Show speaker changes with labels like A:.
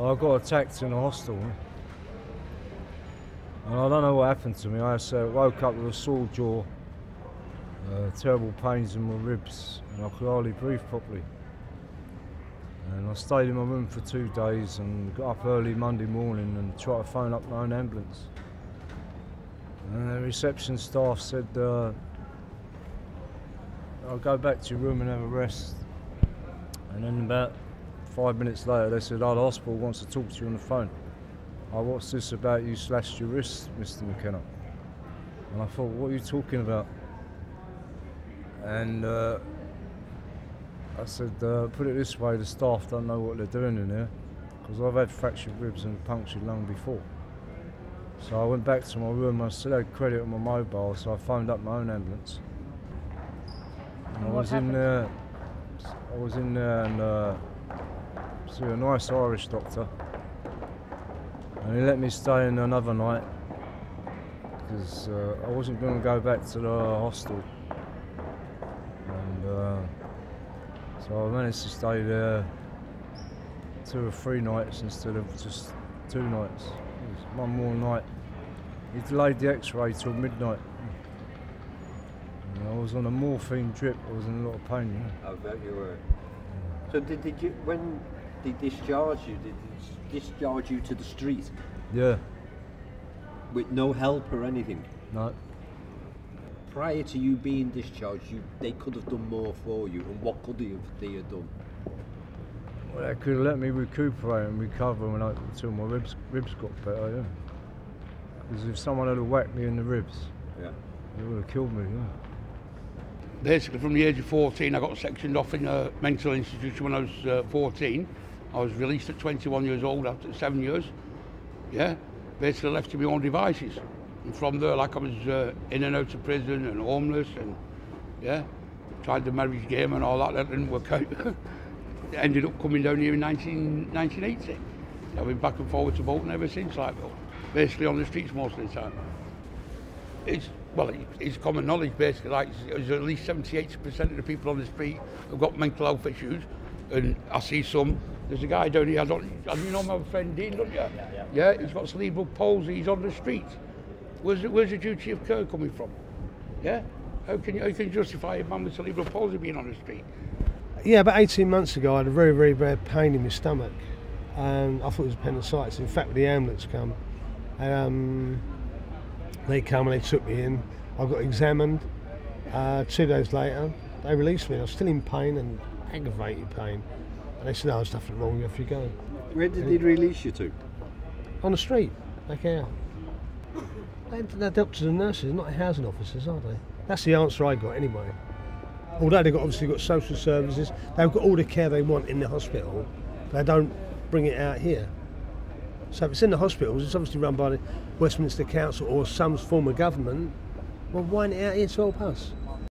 A: I got attacked in a hostel. And I don't know what happened to me. I woke up with a sore jaw, terrible pains in my ribs, and I could hardly breathe properly. And I stayed in my room for 2 days and got up early Monday morning and tried to phone up my own ambulance. And the reception staff said, I'll go back to your room and have a rest. And then about 5 minutes later they said, oh, the hospital wants to talk to you on the phone. Oh, what's this about you slashed your wrist, Mr. McKenna? And I thought, what are you talking about? And I said, put it this way, the staff don't know what they're doing in here, because I've had fractured ribs and punctured lung before. So I went back to my room. I still had credit on my mobile, so I phoned up my own ambulance. And I was in there and see a nice Irish doctor. And he let me stay in another night because I wasn't going to go back to the hostel. And so I managed to stay there 2 or 3 nights instead of just 2 nights. It was one more night. He delayed the x-ray till midnight. And I was on a morphine drip. I was in a lot of pain.
B: I bet you were. So did you, when they discharged you, did they discharge you to the street?
A: Yeah.
B: With no help or anything?
A: No.
B: Prior to you being discharged, they could have done more for you, and what could they have done?
A: Well, they could have let me recuperate and recover until my ribs got better, yeah. Because if someone had whacked me in the ribs,
B: yeah,
A: they would have killed me, yeah.
C: Basically, from the age of 14, I got sectioned off in a mental institution when I was 14. I was released at 21 years old after 7 years. Yeah, basically left to my own devices. And from there, like I was in and out of prison and homeless, and yeah, tried the marriage game and all that. That didn't work out. Ended up coming down here in 1980. I've been back and forward to Bolton ever since, like basically on the streets most of the time. It's common knowledge basically, like there's at least 70-80% of the people on the street have got mental health issues, and I see some. There's a guy down here, you know my friend Dean, don't you? Yeah, he's got cerebral palsy, he's on the street. Where's the duty of care coming from? Yeah? How can you justify a man with cerebral palsy being on the street?
D: Yeah, about 18 months ago I had a very, very bad pain in my stomach, and I thought it was appendicitis. In fact, the ambulance come. They come and they took me in. I got examined. 2 days later, they released me. I was still in pain and aggravated pain. And they said, no, there's nothing wrong, off you go.
B: Where did they release you to?
D: On the street, back out. They're doctors and nurses, not housing officers, are they? That's the answer I got anyway. Although they've obviously got social services, they've got all the care they want in the hospital, they don't bring it out here. So if it's in the hospitals, it's obviously run by the Westminster Council or some form of government. Well, why ain't it out here to help us?